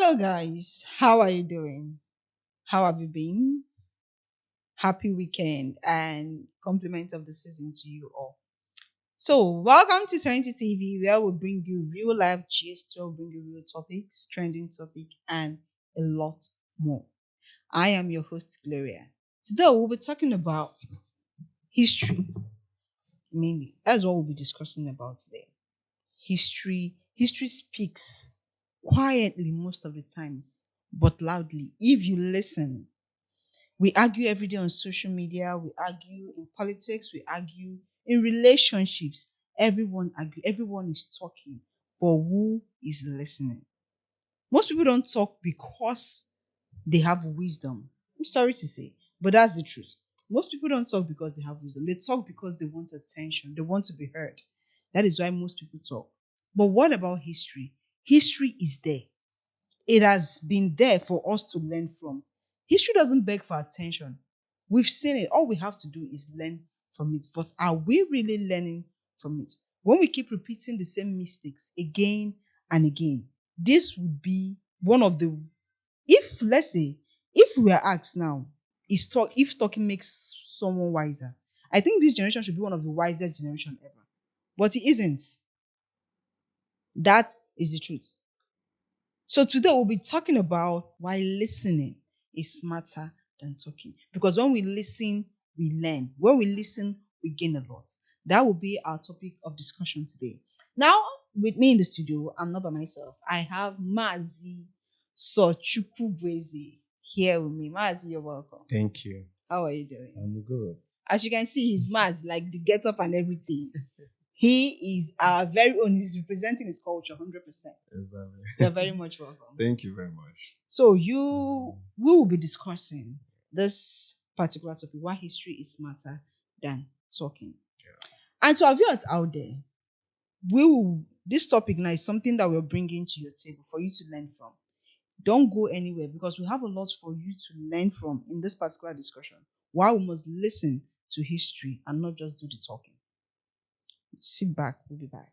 Hello, guys. How are you doing? How have you been? Happy weekend and compliments of the season to you all. So, welcome to Serenity TV, where we bring you real life gist, we'll bring you real topics, trending topic, and a lot more. I am your host, Gloria. Today, we'll be talking about history mainly. That's what we'll be discussing about today. History speaks quietly most of the times, but loudly if you listen. We argue every day on social media, we argue in politics, we argue in relationships. Everyone argue, everyone is talking, but who is listening? Most people don't talk because they have wisdom. I'm sorry to say, but that's the truth. Most people don't talk because they have wisdom. They talk because they want attention. They want to be heard. That is why most people talk. But what about history? History is there. It has been there for us to learn from. History doesn't beg for attention. We've seen it. All we have to do is learn from it. But are we really learning from it? When we keep repeating the same mistakes again and again, this would be one of the, if let's say, if we are asked now, if talking makes someone wiser, I think this generation should be one of the wisest generation ever. But it isn't. That is the truth. So today we'll be talking about why listening is smarter than talking. Because when we listen, we learn. When we listen, we gain a lot. That will be our topic of discussion today. Now, with me in the studio, I'm not by myself. I have Mazi Sochukubweze here with me. Mazi, you're welcome. Thank you. How are you doing? I'm good. As you can see, he's Maz, like the get up and everything. He is our very own. He's representing his culture 100%. Exactly. You're very much welcome. Thank you very much. So we will be discussing this particular topic, why history is smarter than talking. Yeah. And to our viewers out there, this topic now is something that we're bringing to your table for you to learn from. Don't go anywhere because we have a lot for you to learn from in this particular discussion. Why we must listen to history and not just do the talking. Sit back, we'll be back.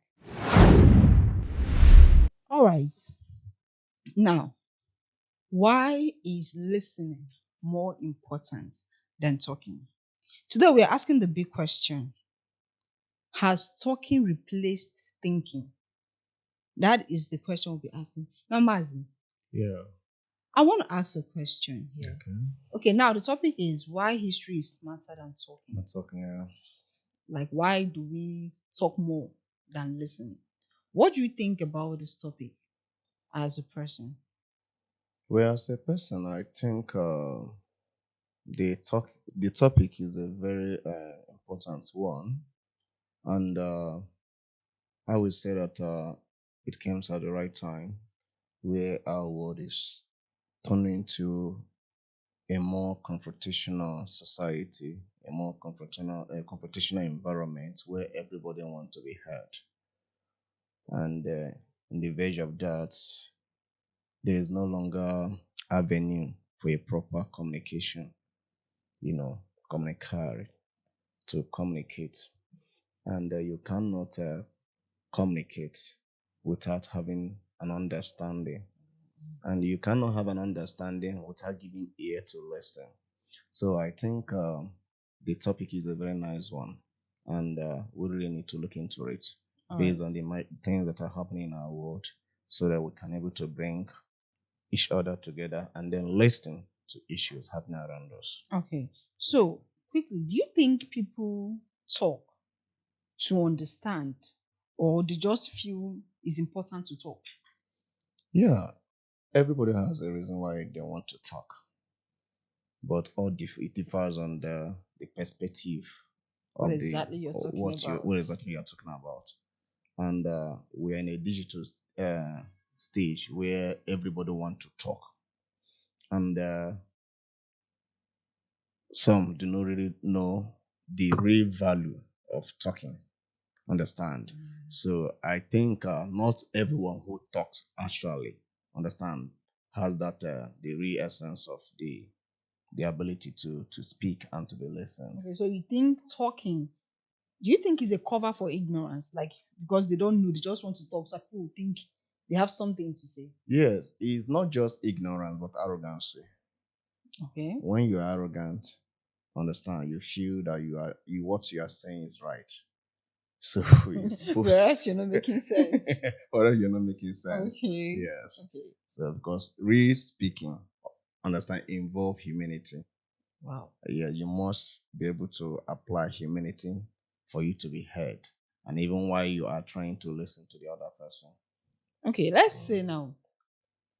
All right. Now, why is listening more important than talking? Today, we're asking the big question. Has talking replaced thinking? That is the question we'll be asking. Now, Mazi, Yeah. I want to ask a question here. Okay. Okay, now the topic is why history is smarter than talking. I'm talking. Yeah. Like, why do we talk more than listen? What do you think about this topic as a person? Well, as a person, I think the topic is a very important one, and I would say that it comes at the right time, where our world is turning into a more confrontational society, a more confrontational environment where everybody wants to be heard. And in the verge of that, there is no longer avenue for a proper communication, you know, communicare, to communicate. And you cannot communicate without having an understanding. And you cannot have an understanding without giving ear to listen. So I think the topic is a very nice one. And we really need to look into it based on the things that are happening in our world so that we can able to bring each other together and then listen to issues happening around us. Okay. So, quickly, do you think people talk to understand or they just feel it's important to talk? Yeah, everybody has a reason why they want to talk, but it differs on the perspective What of exactly you're talking about? what exactly you're talking about. And we're in a digital stage where everybody want to talk, and some do not really know the real value of talking. Understand? So I think not everyone who talks actually understand has that the real essence of the ability to speak and to be listened. Okay, so you think talking, do you think is a cover for ignorance? Like, because they don't know, they just want to talk, so people will think They have something to say. Yes, it's not just ignorance but arrogancy. Okay. When you're arrogant, understand, you feel that you what you are saying is right. So you're supposed Whereas you're not making sense. or you're not making sense. Okay. Yes. Okay. So because real speaking, understand, involve humility. Wow. Yeah, you must be able to apply humility for you to be heard. And even while you are trying to listen to the other person. Okay, let's say now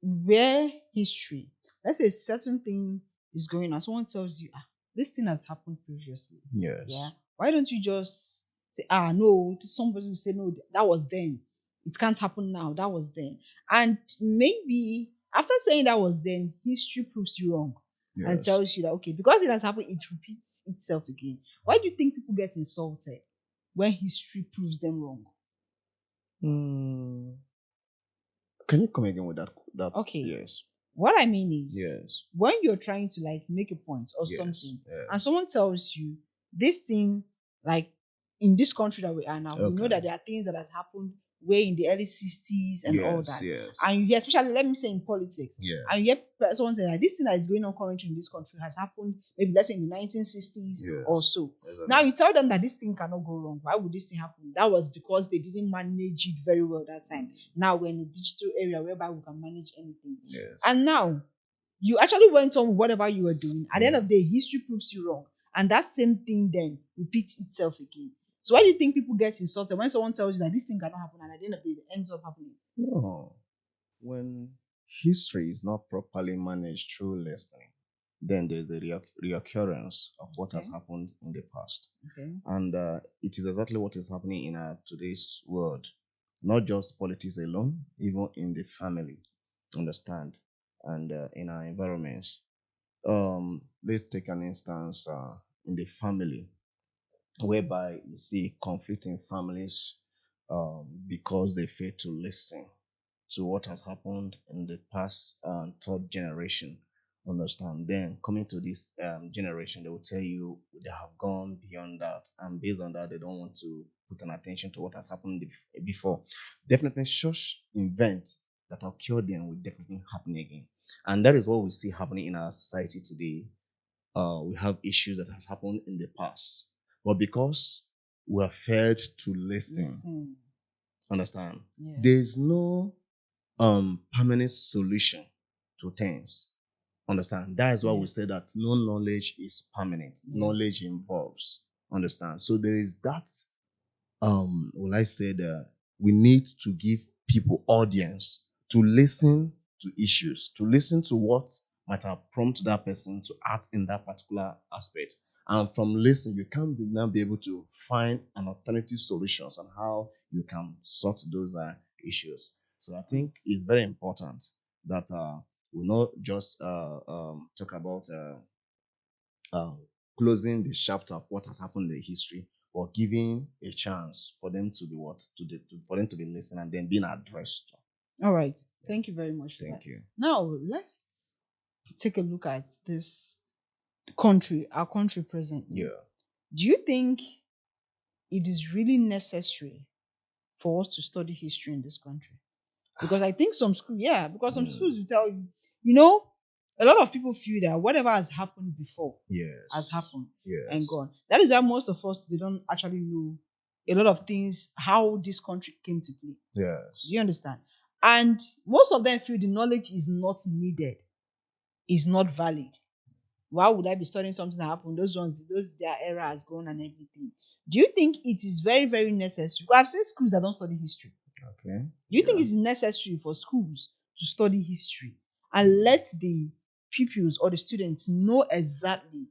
where history, let's say a certain thing is going on. Someone tells you, this thing has happened previously. Yes. Yeah. Why don't you just say, no, somebody will say, no, that was then. It can't happen now. That was then. And maybe after saying that was then, history proves you wrong and Yes. tells you that, okay, because it has happened, it repeats itself again. Why do you think people get insulted when history proves them wrong? Hmm. Can you come again with that? Okay. Yes. What I mean is, Yes. when you're trying to like make a point or Yes. something, Yes. and someone tells you this thing, like in this country that we are now, we know Okay. that there are things that has happened way in the early 60s and all Yes. that. Yes. And you hear, especially let me say in politics, Yes. and you hear someone say that this thing that is going on currently in this country has happened maybe let's say in the 1960s Yes. or so. Exactly. Now you tell them that this thing cannot go wrong. Why would this thing happen? That was because they didn't manage it very well that time. Now we're in a digital area whereby we can manage anything. Yes. And now you actually went on with whatever you were doing. At the end of the day, history proves you wrong. And that same thing then repeats itself again. So why do you think people get insulted when someone tells you that this thing cannot happen and at the end of the day it ends up happening? No. When history is not properly managed through listening, then there's a reoccurrence of what has happened in the past. Okay. And it is exactly what is happening in our today's world. Not just politics alone, even in the family. Understand? And in our environments. Let's take an instance in the family, whereby you see conflicting families because they fail to listen to what has happened in the past third generation. Understand? Then coming to this generation, they will tell you they have gone beyond that, and based on that, they don't want to put an attention to what has happened before. Definitely, such event that occurred then will definitely happen again, and that is what we see happening in our society today. We have issues that has happened in the past, but because we are failed to listen, understand, Yeah. there is no permanent solution to things. Understand? That is why we Yes. say that no knowledge is permanent. Yeah. Knowledge involves. Understand? So there is that will I say that we need to give people audience to listen to issues, to listen to what might have prompted that person to act in that particular aspect. And from listening, you can now be able to find an alternative solutions on how you can sort those issues. So I think it's very important that we not just talk about uh, closing the chapter of what has happened in the history, or giving a chance for them to be for them to be listened and then being addressed. All right. Thank you very much. Thank you. Now let's take a look at this country, our country presently. Yeah. Do you think it is really necessary for us to study history in this country? Because I think some schools, because some schools will tell you, a lot of people feel that whatever has happened before Yes. has happened Yes. and gone. That is why most of us, they don't actually know a lot of things, how this country came to play. Yes. Do you understand? And most of them feel the knowledge is not needed, is not valid. Why would I be studying something that happened? Their era has gone and everything. Do you think it is very, very necessary? Because I've seen schools that don't study history. Okay. Do you think it's necessary for schools to study history and let the pupils or the students know exactly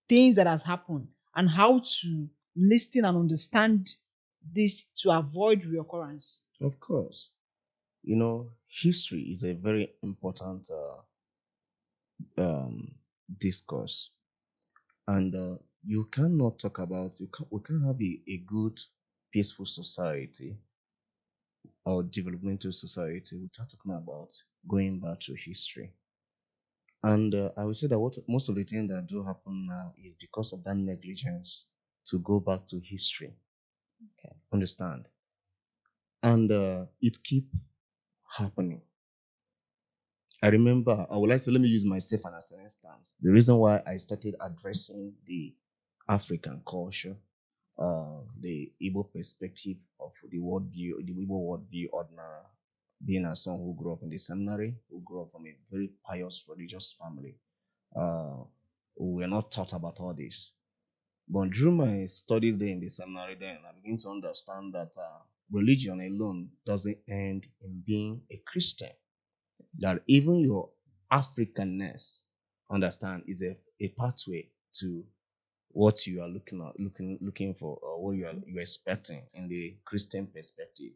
things that has happened and how to listen and understand this to avoid reoccurrence? Of course. History is a very important discourse, and you cannot talk about we can't have a good, peaceful society or developmental society without talking about going back to history. And I would say that what most of the things that do happen now is because of that negligence to go back to history. Okay. Understand? And it keep happening. I remember, I would like to let me use myself as an instance. The reason why I started addressing the African culture, the Igbo perspective of the worldview, the Igbo worldview, ordinary, being a son who grew up in the seminary, who grew up from a very pious religious family. We were not taught about all this. But through my studies there in the seminary, then I begin to understand that religion alone doesn't end in being a Christian. That even your Africanness, understand, is a pathway to what you are looking for, or what you're expecting in the Christian perspective.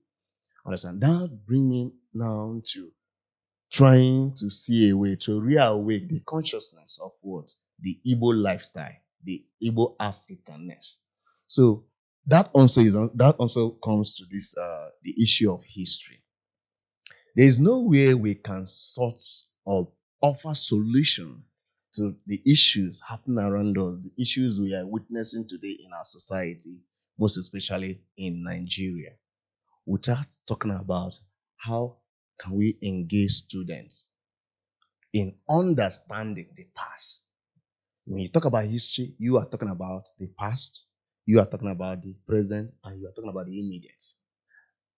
Understand that bring me now to trying to see a way to reawake the consciousness of what the Igbo lifestyle, the Igbo Africanness. So that also comes to this the issue of history. There is no way we can sort or offer solution to the issues happening around us, the issues we are witnessing today in our society, most especially in Nigeria, without talking about how can we engage students in understanding the past. When you talk about history, you are talking about the past, you are talking about the present, and you are talking about the immediate.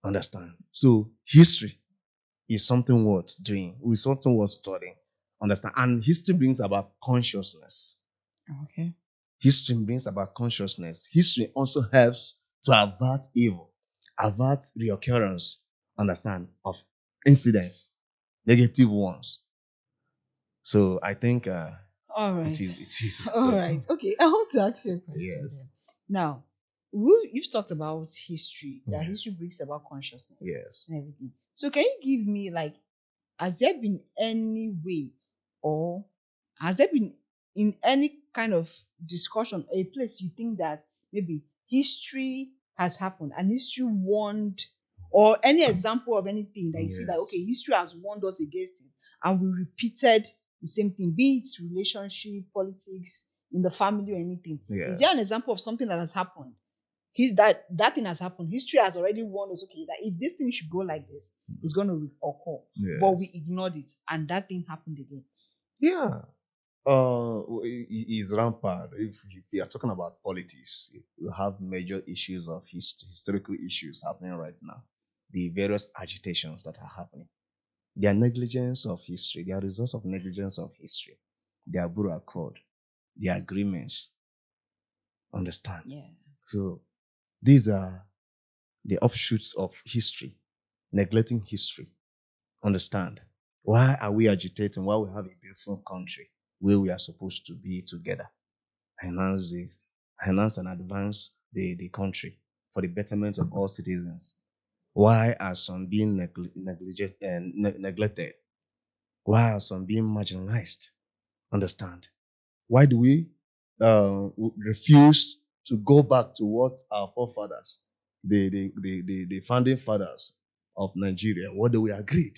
Understand? So history is something worth doing, is something worth studying. Understand? And history brings about consciousness. Okay. History brings about consciousness. History also helps to avert evil, avert reoccurrence, understand, of incidents, negative ones. So I think All it right. is. It is. All right. Okay. I want to ask you a question Yes. then. Now, you've talked about history, that Yes. history brings about consciousness Yes. and everything. So, can you give me, like, has there been any way, or has there been in any kind of discussion, a place you think that maybe history has happened and history warned, or any example of anything that you feel like, Yes. okay, history has warned us against it and we repeated the same thing, be it relationship, politics, in the family, or anything? Is there Yes. an example of something that has happened? That thing has happened. History has already warned us, okay, that if this thing should go like this, it's going to occur. But we Yes. ignored it, and that thing happened again. Yeah. Is rampant. If we are talking about politics, you have major issues of historical issues happening right now. The various agitations that are happening. They are negligence of history. They are results of negligence of history. They are Buru Accord. The agreements. Understand? Yeah. So these are the offshoots of history, neglecting history. Understand? Why are we agitating while we have a beautiful country where we are supposed to be together? Enhance the enhance and advance the country for the betterment of all citizens. Why are some being neglected? Why are some being marginalized? Understand? Why do we refuse to go back to what our forefathers, the founding fathers of Nigeria, what they we agreed?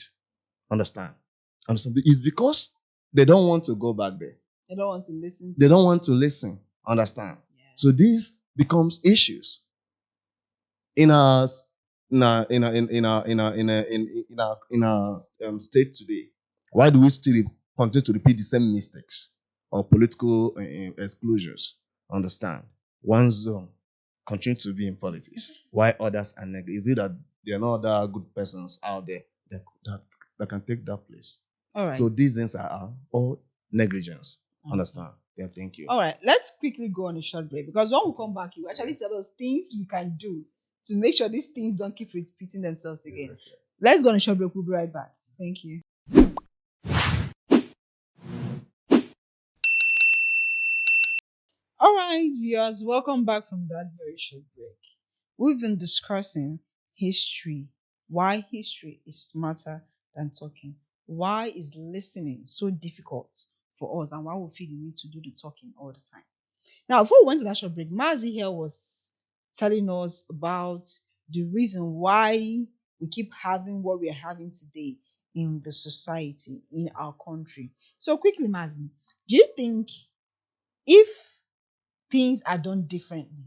Understand? Understand? It's because they don't want to go back there. They don't want to listen to They don't want to listen. Understand? Yeah. So this becomes issues in our state today. Why do we still continue to repeat the same mistakes or political exclusions? Understand? One zone continue to be in politics, why others are negative? Is it that there are no other good persons out there that can take that place? All right. So these things are all negligence. Understand? Yeah, thank you. All right. Let's quickly go on a short break, because when we come back, you actually tell us things we can do to make sure these things don't keep repeating themselves again. Let's go on a short break. We'll be right back. Thank you. All right, viewers, welcome back from that very short break. We've been discussing history, why history is smarter than talking, why is listening so difficult for us, and why we feel the need to do the talking all the time. Now, before we went to that short break, Mazi here was telling us about the reason why we keep having what we are having today in the society, in our country. So, quickly, Mazi, do you think if things are done differently,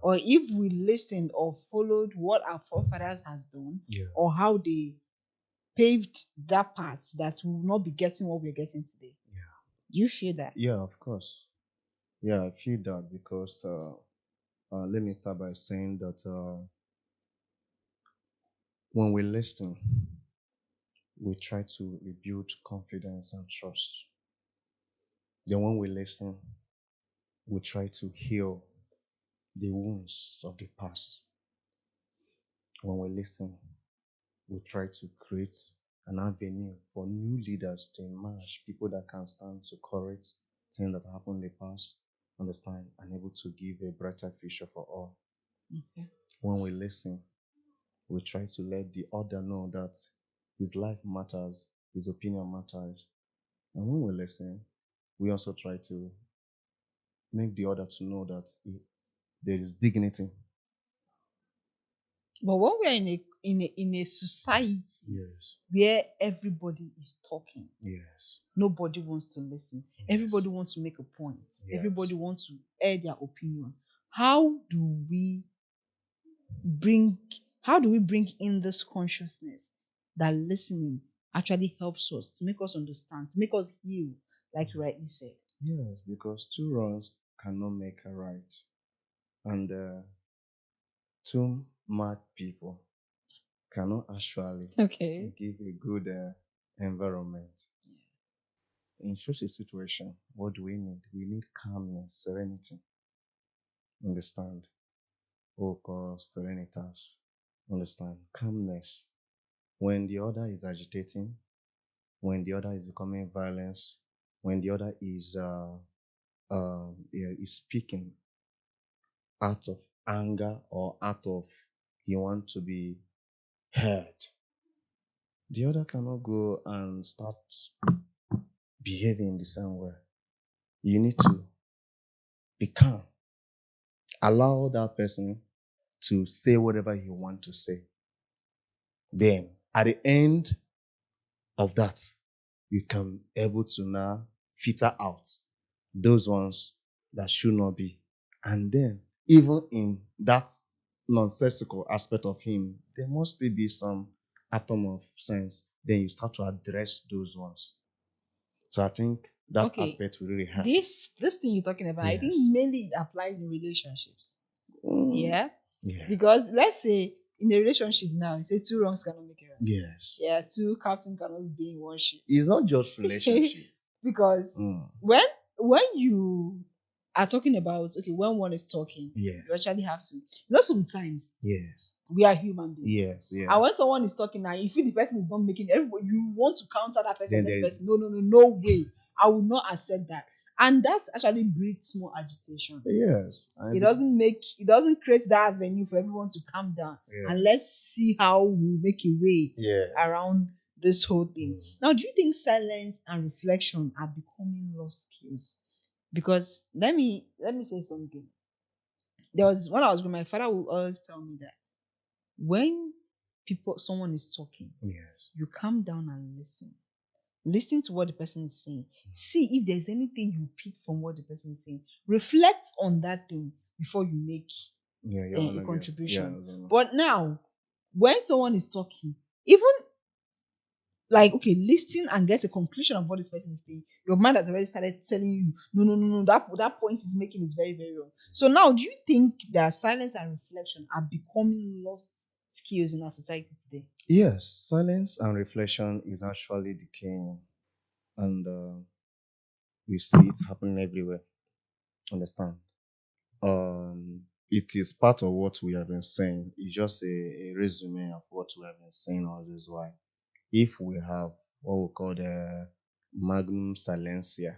or if we listened or followed what our forefathers has done, Yeah. or how they paved that path that we will not be getting what we're getting today. Yeah. Do you feel that? Yeah, of course. Yeah, I feel that because let me start by saying that when we listen, we try to rebuild confidence and trust. Then when we listen, we try to heal the wounds of the past. When we listen, we try to create an avenue for new leaders to emerge, people that can stand to correct things that happened in the past, understand, and able to give a brighter future for all. Okay. When we listen, we try to let the other know that his life matters, his opinion matters. And when we listen, we also try to make the other to know that there is dignity. But when we're in a society Yes, where everybody is talking, yes, nobody wants to listen. yes, Everybody wants to make a point. yes. Everybody wants to air their opinion. How do we bring how do we bring in this consciousness that listening actually helps us to make us understand, to make us heal, like you rightly said? Yes, because two wrongs cannot make a right. And two mad people cannot actually Okay. give a good environment. In such a situation, what do we need? We need calmness, serenity. Understand? Oh, serenitas. Understand? Calmness. When the other is agitating, when the other is becoming violence, when the other is speaking out of anger or out of he want to be heard, the other cannot go and start behaving the same way. You need to be calm. Allow that person to say whatever he want to say. Then, at the end of that, you can able to now filter out those ones that should not be. And then, even in that nonsensical aspect of him, there must still be some atom of sense. Then you start to address those ones. So I think that Okay. aspect will really help. This thing you're talking about, I think Yes. mainly it applies in relationships. Mm, Yeah. yeah. Because let's say in a relationship now, you say two wrongs cannot make a right. Yes. Yeah, two captain cannot be in one ship. It's not just relationship. Because Mm, when you are talking about, okay, when one is talking, yes. you actually have to, sometimes Yes. we are human beings. Yes. Yes. And when someone is talking now, you feel the person is not making everybody, you want to counter that person, Then that there is- person. No, no, no, no way. I will not accept that. And that actually breeds more agitation. Yes. It doesn't create that avenue for everyone to calm down. Yeah. And let's see how we make a way Yes. around this whole thing. Mm. Now, do you think silence and reflection are becoming lost skills? Because let me say something. There was when I was with my father would always tell me that when someone is talking, Yes. you calm down and listen. Listen to what the person is saying. See if there's anything you pick from what the person is saying. Reflect on that thing before you make Yeah. a contribution. Yeah. But now, when someone is talking, even like, okay, listen and get a conclusion of what this person is saying, your mind has already started telling you, no, no, no, no, that point is making is very, very wrong. So now, do you think that silence and reflection are becoming lost skills in our society today? Yes. Silence and reflection is actually decaying, and we see it happening everywhere. Understand? It is part of what we have been saying. It's just a resume of what we have been saying all this while. If we have what we call the magnum silencia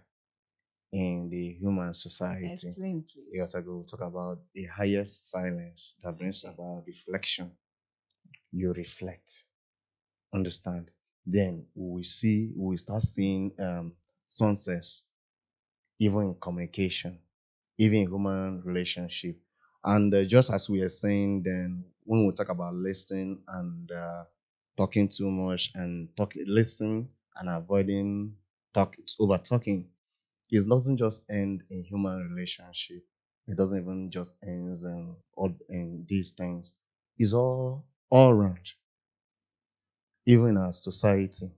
in the human society, Explain, we have please. to go talk about the highest silence that brings Okay. about reflection. You reflect, understand. Then we will start seeing sunsets, even in communication, even in human relationship. And just as we are saying, then when we talk about listening and talking too much and listen and avoiding over talking, it doesn't just end in human relationship. It doesn't even just end in these things. It's all around. even in our society,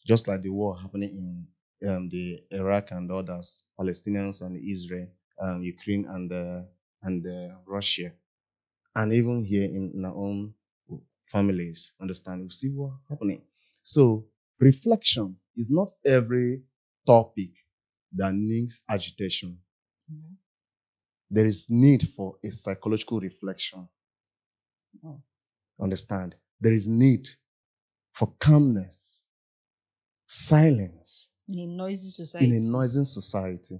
just like the war happening in the Iraq and others, Palestinians and Israel, Ukraine and Russia, and even here in our own families, understand, we see what happening. So reflection is not every topic that needs agitation. Mhm. There is need for a psychological reflection. Oh. Understand? There is need for calmness, silence In a noisy in a society. noisy society.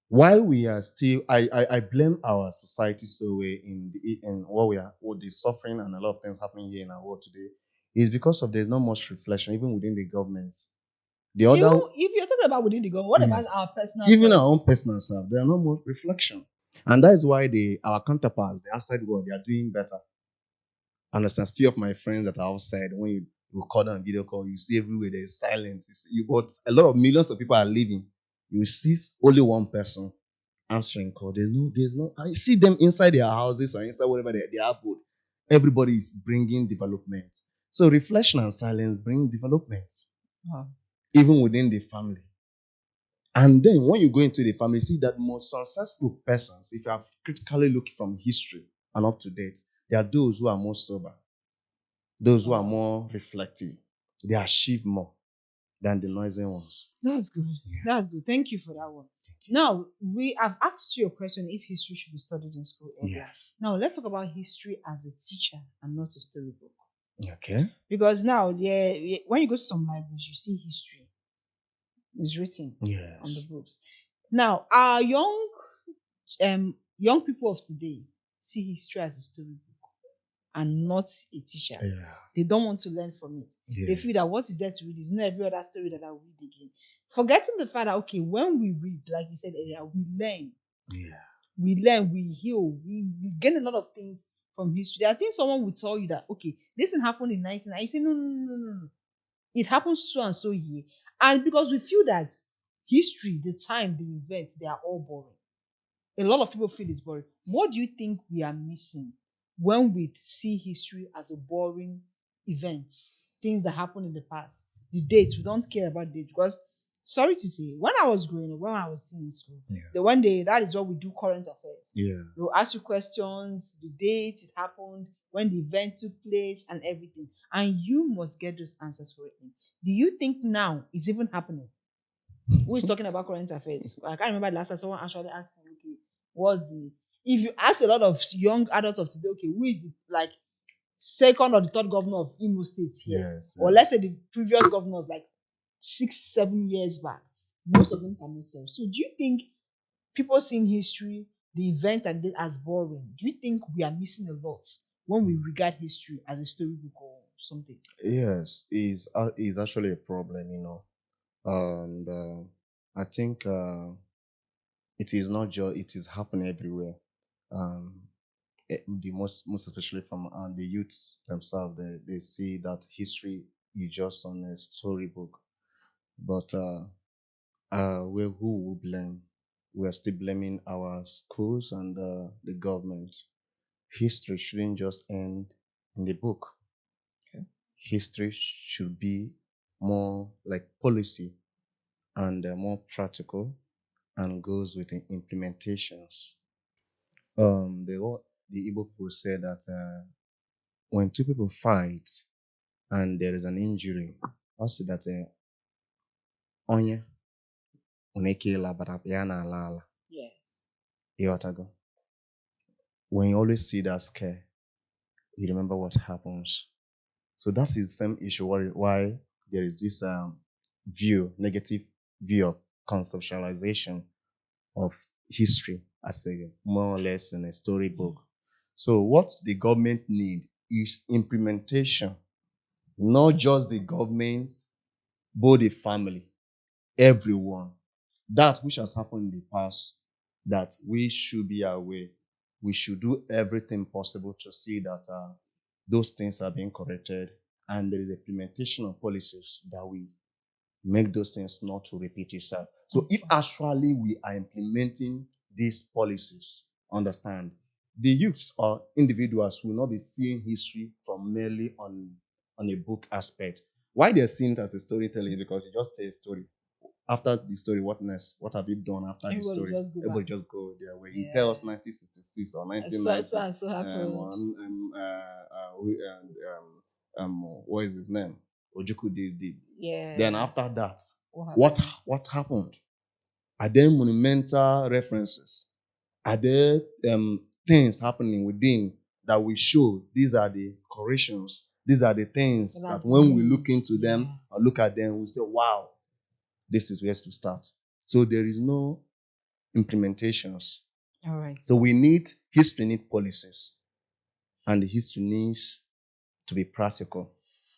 While we are still, I blame our society so way in what we are, what the suffering and a lot of things happening here in our world today is because of there's not much reflection even within the governments. The Even other, if you're talking about within the government, what about yes, our personal even self? our own personal self, there are no more reflection, and that is why our counterparts, the outside world, they are doing better. Understand? Few of my friends that are outside, when you call them on video call, you see everywhere there's silence. You got a lot of millions of people are leaving. You see only one person answering call. There's no. I see them inside their houses or inside whatever they are put. Everybody is bringing development. So reflection and silence bring development, Oh. even within the family. And then when you go into the family, see that most successful persons, if you are critically looking from history and up to date, they are those who are more sober, those who are Oh. more reflective. They achieve more than the noisy ones. That's good. Yeah. That's good. Thank you for that one. Now, we have asked you a question if history should be studied in school earlier. Yes. Now, let's talk about history as a teacher and not a storybook. Okay. Because now, yeah, when you go to some libraries, you see history is written on the Yes. books. Now, our young people of today see history as a storybook and not a teacher. Yeah. They don't want to learn from it. They Yeah. feel that what is there to read is not every other story that I will read again. Forgetting the fact that, okay, when we read, like you said earlier, we learn. Yeah. We learn, we heal, we gain a lot of things from history. I think someone would tell you that, okay, this thing happened in 19. You say, no, no, no, no, no, no. It happens so and so here. And because we feel that history, the time, the events, they are all boring. A lot of people feel it's boring. What do you think we are missing when we see history as a boring event? Things that happened in the past, the dates, we don't care about dates because, sorry to say, when I was growing up, when I was still in school, Yeah. the one day that is what we do current affairs. Yeah. They'll ask you questions, the date it happened, when the event took place, and everything. And you must get those answers for it. Do you think now it's even happening? Who is talking about current affairs? I can't remember the last time someone actually asked me, okay, what's the if you ask a lot of young adults of today, okay, who is the like second or the third governor of Imo State here? Yes. Or let's say the previous governors like 6, 7 years back, most of them cannot tell. So do you think people seeing history, the event and it as boring? Do you think we are missing a lot when we regard history as a storybook or something? Yes. Is actually a problem, and I think it is not just it is happening everywhere. Um, the most especially from the youth themselves, they see that history is just on a storybook, but who will blame? We are still blaming our schools and the government. History shouldn't just end in the book. Okay. History should be more like policy and more practical and goes with the implementations. The Igbo people say that when two people fight and there is an injury, I say that onye uneke labara ya na ala ala. Yes. Ịghọtago? When you always see that scare, you remember what happens. So that is the same issue why there is this negative view of conceptualization of history as a more or less in a storybook. So what the government need is implementation, not just the government, but the family, everyone. That which has happened in the past, that we should be aware. We should do everything possible to see that those things are being corrected and there is implementation of policies that we make those things not to repeat itself. So if actually we are implementing these policies, understand, the youths or individuals will not be seeing history from merely on a book aspect. Why they're seen it as a storytelling is because you just tell a story. After the story, what next? What have you done after the Everybody story? just go Everybody back. just go there. Where you tell Yeah. us 1966 or So, so 1990, and so happened. what is his name? Ojuku did. Then Yeah. after that, What what happened? what happened? Are there monumental references? Are there things happening within that will show these are the corrections? These are the things That that have when been we made. look into them Yeah. or look at them, we say, wow, this is where to start. So there is no implementations. All right. So we need history need policies, and the history needs to be practical.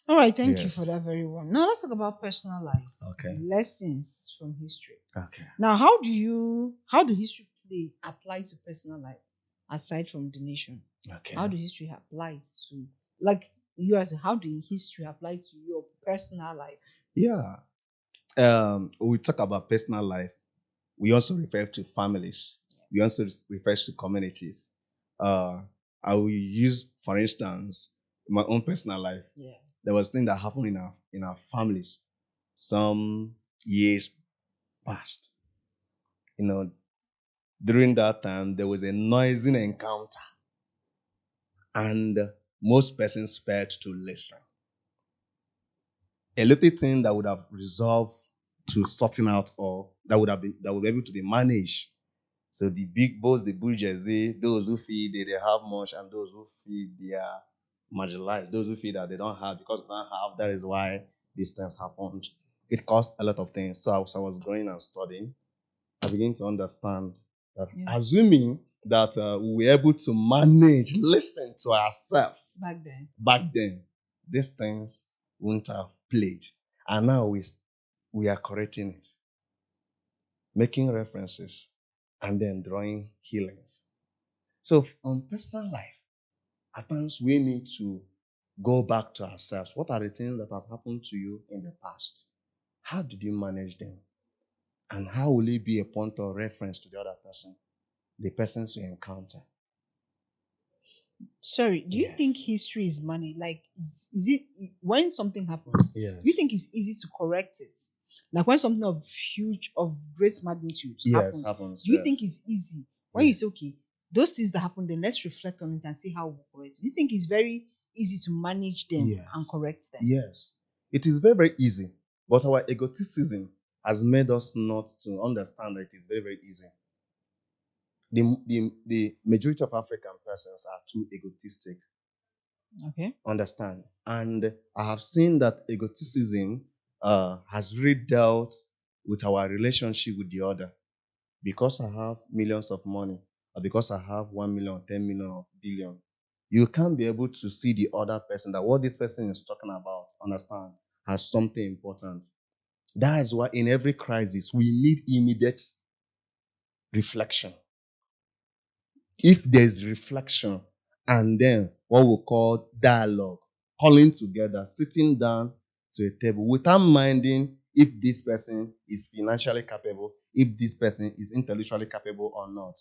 All right. Thank you Yes. for that very one. Now let's talk about personal life. Okay. Lessons from history. Okay. Now, how do history play apply to personal life aside from the nation? Okay. How do history apply to, like you as how do history apply to your personal life? Yeah. We talk about personal life. We also refer to families. We also refer to communities. I will use, for instance, my own personal life. Yeah. There was thing that happened in our families some years past. During that time, there was a noisy encounter, and most persons failed to listen. A little thing that would have resolved to sorting out, or that would be able to be managed. So the big boss, the bourgeoisie, those who feel they have much, and those who feel they are marginalized, those who feel that they don't have because they don't have, that is why these things happened. It caused a lot of things. So as I was going and studying, I began to understand that, Yeah. assuming that we were able to manage, listen to ourselves Back then. back then, these things wouldn't have played. And now we are correcting it, making references, and then drawing healings. So on personal life, at times we need to go back to ourselves. What are the things that have happened to you in the past? How did you manage them? And how will it be a point of reference to the other person, the persons you encounter? Sorry, do you Yes. think history is money? Like, is it when something happens? Yes. Do you think it's easy to correct it? Like when something of great magnitude Yes, happens, happens. do you Yes. think it's easy when you Yes. say, okay, those things that happen, then let's reflect on it and see how we correct it? Do you think it's very easy to manage them Yes. and correct them? Yes. It is very, very easy. But our egoticism has made us not to understand that it is very, very easy. The majority of African persons are too egotistic. Okay. Understand? And I have seen that egoticism has really dealt with our relationship with the other. Because I have millions of money, or because I have 1 million, 10 million, or billion, you can't be able to see the other person, that what this person is talking about, understand, has something important. That is why in every crisis, we need immediate reflection. If there's reflection and then what we call dialogue, calling together, sitting down to a table without minding if this person is financially capable, if this person is intellectually capable or not.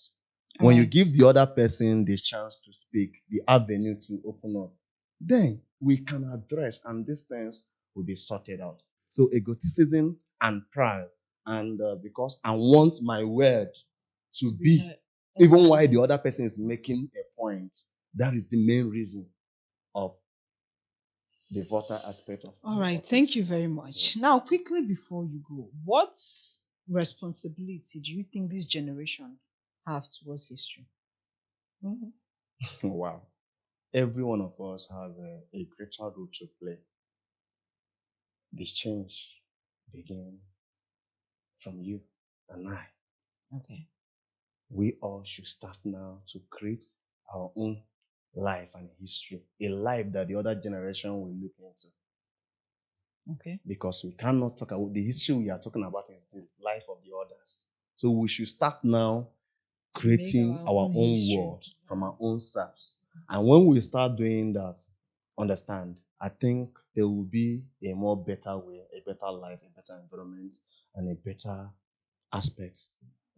When you Alright. give the other person the chance to speak, the avenue to open up, then we can address, and these things will be sorted out. So egoticism and pride, and because I want my word to be, heard. even while Exactly. the other person is making a point, that is the main reason of the voter aspect of. All right, thank you very much. Now, quickly before you go, what responsibility do you think this generation have towards history? Mhm. Wow. Every one of us has a greater role to play. This change begins from you and I. Okay. We all should start now to create our own life and history, a life that the other generation will look into. Okay. Because we cannot talk about the history we are talking about is the life of the others. So we should start now To make creating our our own own history. world from our own selves. And when we start doing that, understand, I think there will be a more better way, a better life, a better environment, and a better aspect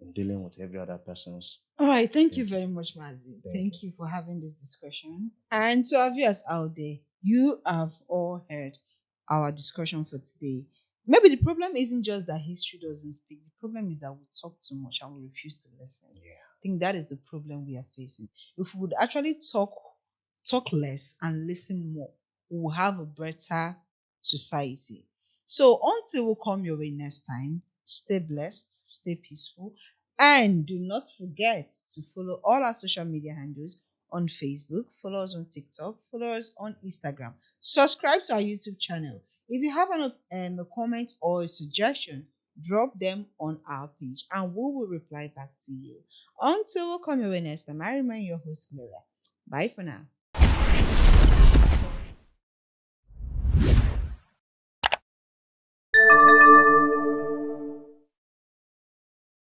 in dealing with every other person's. All right, thank you Thank you. very much, Mazi. Thank Thank you for having this discussion. And to our viewers out there, You have all heard our discussion for today. Maybe the problem isn't just that history doesn't speak. The problem is that we talk too much and we refuse to listen. I think that is the problem we are facing. If we would actually talk less and listen more, we will have a better society. So until we come your way next time, stay blessed, stay peaceful, and do not forget to follow all our social media handles on Facebook, follow us on TikTok, follow us on Instagram, subscribe to our YouTube channel. If you have a comment or a suggestion, drop them on our page and we will reply back to you. Until we come your way next time, I remain your host, Gloria. Bye for now.